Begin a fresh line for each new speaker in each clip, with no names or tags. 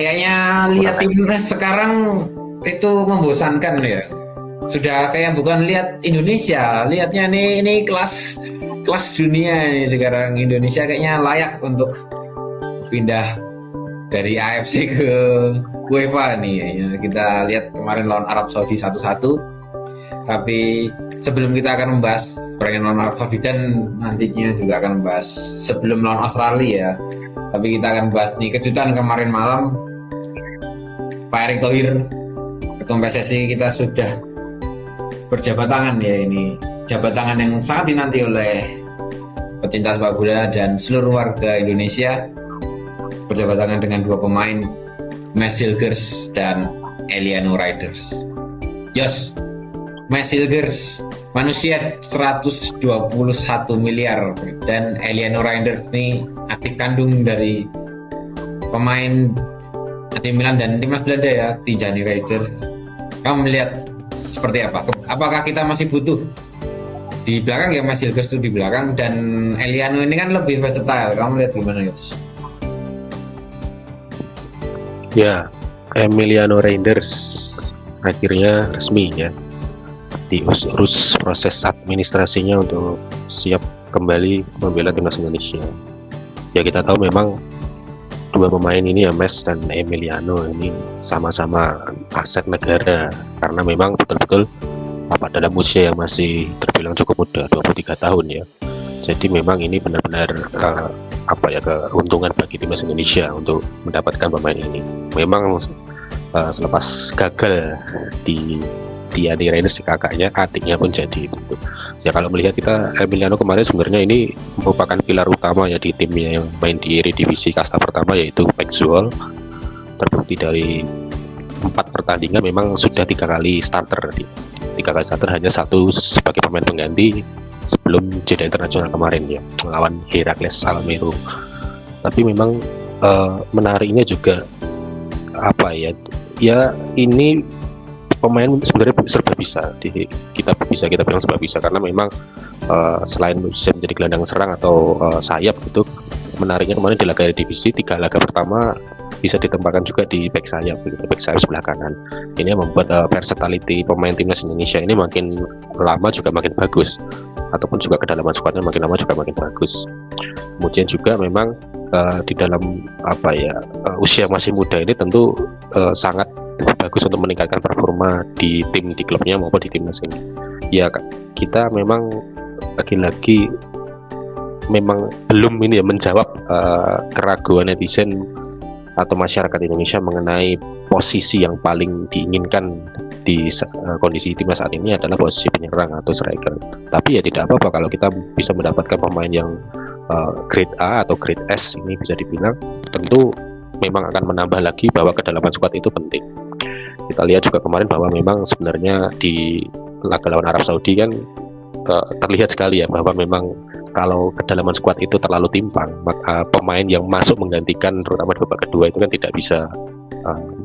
Kayaknya lihat timnas sekarang itu membosankan ya. Sudah kayak bukan lihat Indonesia, lihatnya ini kelas kelas dunia ini sekarang. Indonesia kayaknya layak untuk pindah dari AFC ke UEFA nih ya. Kita lihat kemarin lawan Arab Saudi 1-1. Tapi sebelum kita akan membahas pertandingan lawan Arab Saudi dan nantinya juga akan membahas sebelum lawan Australia ya. Tapi kita akan bahas nih kejutan kemarin malam. Pak Erick Thohir, Ketua PSSI kita sudah berjabat tangan ya, ini jabat tangan yang sangat dinanti oleh pecinta sepak bola dan seluruh warga Indonesia. Berjabat tangan dengan dua pemain, Mads Hilgers dan Eliano Reinders. Yos, Mads Hilgers manusia 121 miliar dan Eliano Reinders ini adik kandung dari pemain AC Milan dan timnas Belanda ya, Tijani Reinders. Kamu melihat seperti apa? Apakah kita masih butuh di belakang ya, Mads Hilgers itu di belakang dan Eliano ini kan lebih versatile. Kamu lihat gimana, Yos?
Ya, Emiliano Reinders akhirnya resmi ya diurus proses administrasinya untuk siap kembali membela timnas Indonesia. Ya kita tahu memang dua pemain ini ya, Mads dan Emiliano ini sama-sama aset negara karena memang betul-betul dalam usia yang masih terbilang cukup muda, 23 tahun ya. Jadi memang ini benar-benar keuntungan bagi timnas Indonesia untuk mendapatkan pemain ini. Memang selepas gagal di Tijani Reinders kakaknya, adiknya pun jadi gitu. Ya kalau melihat kita, Emiliano kemarin sebenarnya ini merupakan pilar utama ya di timnya yang main di Eredivisie kasta pertama, yaitu Pek Zwolle. Terbukti dari 4 pertandingan memang sudah 3 kali starter, 3 kali starter, hanya 1 sebagai pemain pengganti sebelum jeda internasional kemarin ya, melawan Heracles Almelo. Tapi memang menariknya juga ya ini pemain sebenarnya serba bisa, kita bilang serba bisa karena memang selain bisa menjadi gelandang serang atau sayap gitu. Menariknya kemarin di laga divisi 3 laga pertama bisa ditempatkan juga di back sayap sebelah kanan. Ini yang membuat versatility pemain timnas Indonesia ini makin lama juga makin bagus, ataupun juga kedalaman skuadnya makin lama juga makin bagus. Kemudian juga memang di dalam usia masih muda ini tentu sangat bagus untuk meningkatkan performa di klubnya maupun di timnas ini. Ya kita memang lagi-lagi memang belum ini ya menjawab keraguan netizen atau masyarakat Indonesia mengenai posisi yang paling diinginkan di kondisi timnas saat ini adalah posisi penyerang atau striker. Tapi ya tidak apa-apa kalau kita bisa mendapatkan pemain yang grade A atau grade S, ini bisa dibilang tentu memang akan menambah lagi bahwa kedalaman squad itu penting. Kita lihat juga kemarin bahwa memang sebenarnya di laga lawan Arab Saudi kan terlihat sekali ya bahwa memang kalau kedalaman skuad itu terlalu timpang, maka pemain yang masuk menggantikan terutama di babak kedua itu kan tidak bisa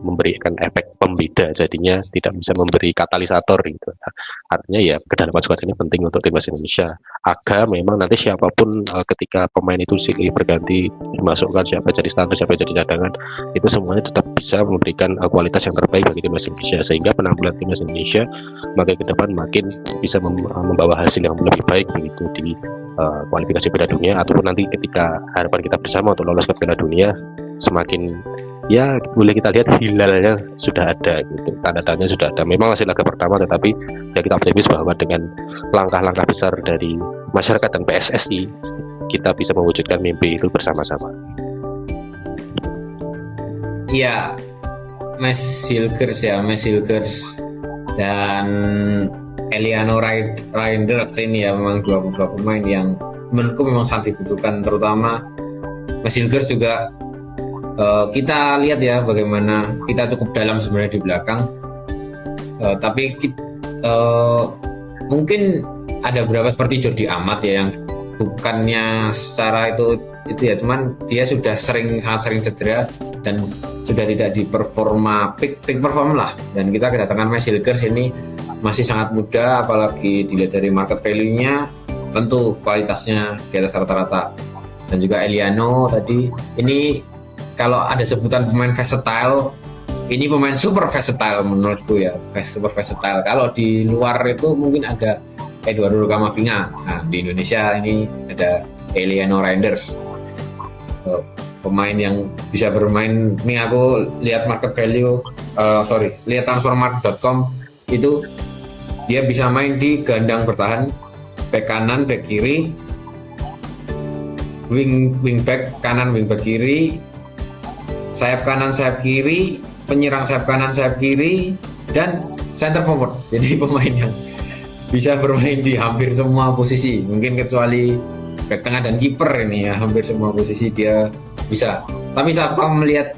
memberikan efek pembeda, jadinya tidak bisa memberi katalisator gitu. Artinya ya kedalaman skuad ini penting untuk timnas Indonesia. Agar memang nanti siapapun ketika pemain itu silih berganti dimasukkan, siapa jadi starter, siapa jadi cadangan, itu semuanya tetap bisa memberikan kualitas yang terbaik bagi timnas Indonesia, sehingga penampilan timnas Indonesia makin ke depan makin bisa membawa hasil yang lebih baik begitu di kualifikasi Piala Dunia, ataupun nanti ketika harapan kita bersama untuk lolos ke Piala Dunia semakin ya boleh kita lihat hilalnya sudah ada gitu, tanda-tandanya sudah ada. Memang masih laga pertama, tetapi ya kita optimis bahwa dengan langkah-langkah besar dari masyarakat dan PSSI kita bisa mewujudkan mimpi itu bersama-sama.
Iya, Mads Hilgers dan Eliano Reinders ini ya memang dua pemain yang menurutku memang sangat dibutuhkan, terutama Mads Hilgers juga kita lihat ya bagaimana kita cukup dalam sebenarnya di belakang, tapi mungkin ada beberapa seperti Jordi Amat ya yang bukannya secara itu ya, cuman dia sudah sangat sering cedera dan sudah tidak di peak perform lah. Dan kita kedatangan Mads Hilgers ini masih sangat muda, apalagi dilihat dari market value-nya tentu kualitasnya di atas rata-rata. Dan juga Eliano tadi ini kalau ada sebutan pemain versatile, ini pemain super versatile menurutku ya, super versatile. Kalau di luar itu mungkin ada Eduardo Camavinga. Nah, di Indonesia ini ada Eliano Reinders. Pemain yang bisa bermain, ini aku lihat market value, lihat transfermarkt.com itu dia bisa main di gelandang bertahan, back kanan, back kiri, wing back kanan, wing back kiri, sayap kanan, sayap kiri, penyerang sayap kanan, sayap kiri, dan center forward. Jadi pemain yang bisa bermain di hampir semua posisi, mungkin kecuali back tengah dan kiper ini ya, hampir semua posisi dia bisa. Tapi saat kamu melihat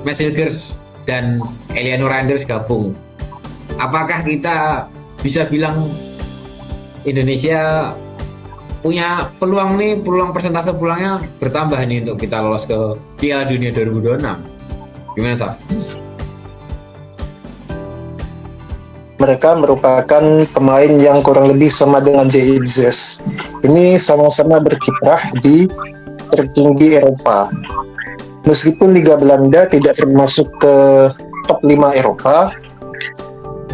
Mads Hilgers dan Eliano Reinders gabung, apakah kita bisa bilang Indonesia punya peluang nih, peluang persentase peluangnya bertambah nih untuk kita lolos ke Piala Dunia 2026? Gimana, Saf?
Mereka merupakan pemain yang kurang lebih sama dengan Jay Itzes. Ini sama-sama berkiprah di tertinggi Eropa. Meskipun Liga Belanda tidak termasuk ke top 5 Eropa,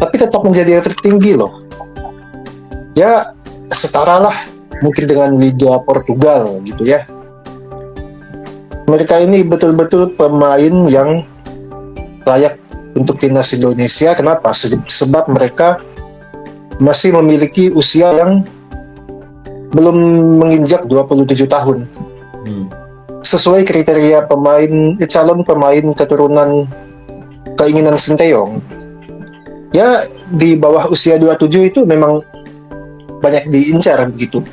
tapi tetap menjadi yang tertinggi loh. Ya, setara lah mungkin dengan Liga Portugal gitu ya. Mereka ini betul-betul pemain yang layak untuk timnas Indonesia. Kenapa? Sebab mereka masih memiliki usia yang belum menginjak 27 tahun. Sesuai kriteria calon pemain keturunan keinginan Sinteyong. Ya, di bawah usia 27 itu memang banyak diincar begitu.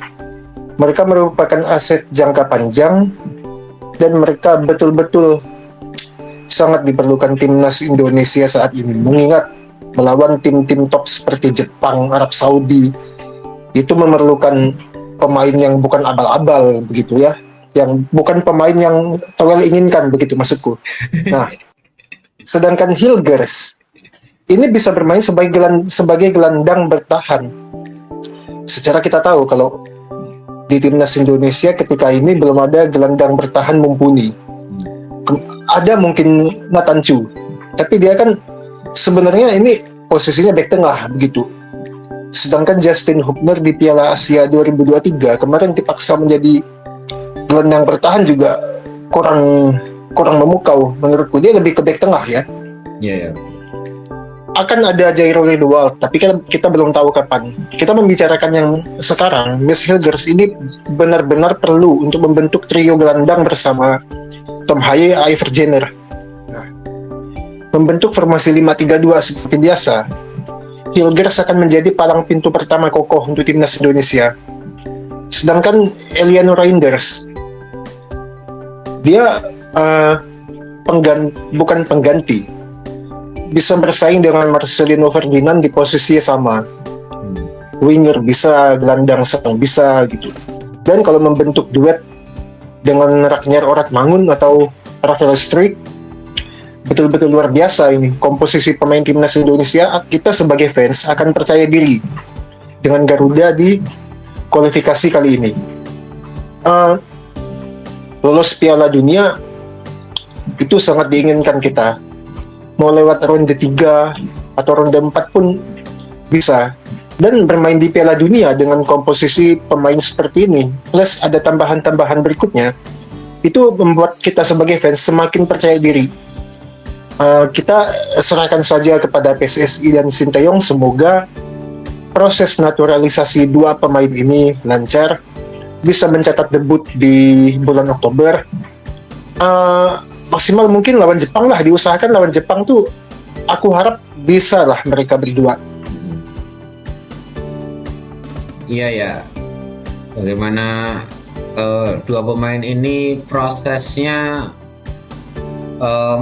Mereka merupakan aset jangka panjang dan mereka betul-betul sangat diperlukan timnas Indonesia saat ini, mengingat melawan tim-tim top seperti Jepang, Arab Saudi itu memerlukan pemain yang bukan abal-abal begitu ya, yang bukan pemain yang Towel inginkan begitu maksudku. Nah, sedangkan Hilgers ini bisa bermain sebagai gelandang bertahan. Secara kita tahu kalau di timnas Indonesia ketika ini belum ada gelandang bertahan mumpuni. Ada mungkin Nathan Chu, tapi dia kan sebenarnya ini posisinya back tengah begitu. Sedangkan Justin Hubner di Piala Asia 2023 kemarin dipaksa menjadi gelandang bertahan juga kurang memukau menurutku. Dia lebih ke back tengah ya.
Iya.
Akan ada Jairo Ridwald, tapi kita belum tahu kapan. Kita membicarakan yang sekarang. Mads Hilgers ini benar-benar perlu untuk membentuk trio gelandang bersama Tom Haye, Iver Jenner. Nah, membentuk formasi 5-3-2 seperti biasa. Hilgers akan menjadi palang pintu pertama kokoh untuk timnas Indonesia. Sedangkan Eliano Reinders, dia bukan pengganti, bisa bersaing dengan Marcelino Ferdinand di posisi sama. Winger bisa, gelandang serang bisa gitu. Dan kalau membentuk duet dengan Ragnar Oratmangun atau Rafael Struijk, betul-betul luar biasa ini komposisi pemain timnas Indonesia. Kita sebagai fans akan percaya diri dengan Garuda di kualifikasi kali ini. Lolos Piala Dunia itu sangat diinginkan kita. Mau lewat ronde 3 atau ronde 4 pun bisa. Dan bermain di Piala Dunia dengan komposisi pemain seperti ini, plus ada tambahan-tambahan berikutnya, itu membuat kita sebagai fans semakin percaya diri. Kita serahkan saja kepada PSSI dan Sinteyong, semoga proses naturalisasi dua pemain ini lancar, bisa mencatat debut di bulan Oktober. Maksimal mungkin lawan Jepang lah, diusahakan lawan Jepang tuh, aku harap bisa lah mereka berdua.
Iya ya, bagaimana dua pemain ini prosesnya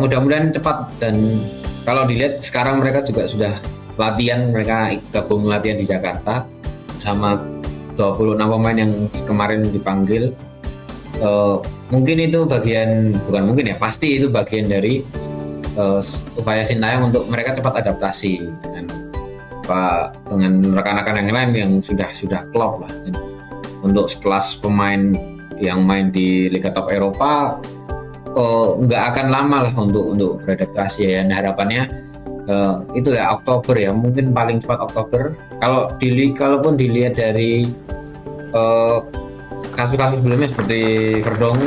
mudah-mudahan cepat, dan kalau dilihat sekarang mereka juga sudah latihan, mereka gabung latihan di Jakarta sama 26 pemain yang kemarin dipanggil. Mungkin itu bukan mungkin ya, pasti itu bagian dari upaya Sintayong untuk mereka cepat adaptasi dengan rekan-rekan yang lain yang sudah klop lah. Untuk sekelas pemain yang main di Liga Top Eropa, nggak akan lama lah untuk beradaptasi ya. Dan harapannya itu ya Oktober ya, mungkin paling cepat Oktober. Kalaupun dilihat dari kasus-kasus sebelumnya seperti Verdong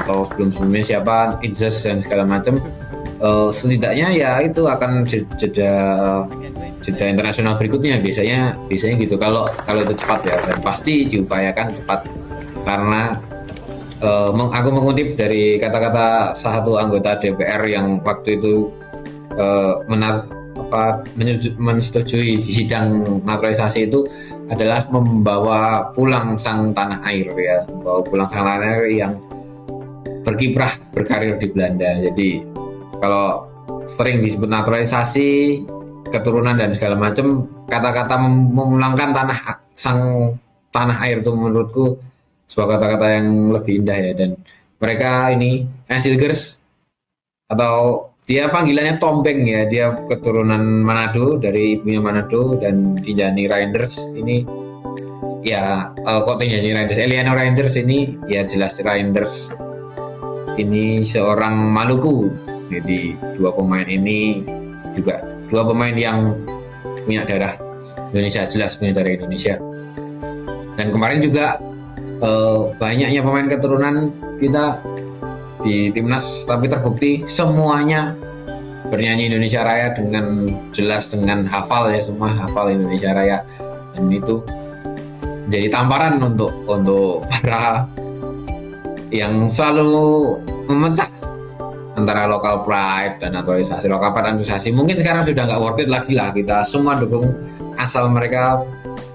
atau sebelumnya siapa Itzes dan segala macam, setidaknya ya itu akan jeda internasional berikutnya biasanya gitu kalau itu cepat ya, dan pasti diupayakan cepat karena aku mengutip dari kata-kata salah satu anggota DPR yang waktu itu menyetujui di sidang naturalisasi itu adalah membawa pulang sang tanah air ya, membawa pulang sang tanah air yang berkiprah berkarir di Belanda. Jadi kalau sering disebut naturalisasi, keturunan dan segala macam, kata-kata memulangkan sang tanah air itu menurutku sebuah kata-kata yang lebih indah ya. Dan mereka ini Asilgers, atau dia panggilannya Tombeng ya, dia keturunan Manado, dari ibunya Manado, dan Tinjani Reinders ini ya kok Tinjani Reinders, Eliana Reinders ini ya jelas Reinders ini seorang Maluku. Jadi dua pemain ini juga dua pemain yang punya darah Indonesia, jelas punya darah Indonesia. Dan kemarin juga banyaknya pemain keturunan kita di timnas, tapi terbukti semuanya bernyanyi Indonesia Raya dengan jelas, dengan hafal ya, semua hafal Indonesia Raya. Dan itu jadi tamparan untuk para yang selalu memecah antara local pride dan naturalisasi. Local pride dan naturalisasi mungkin sekarang sudah nggak worth it lagi lah, kita semua dukung asal mereka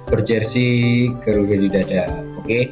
berjersey Garuda di dada. Oke.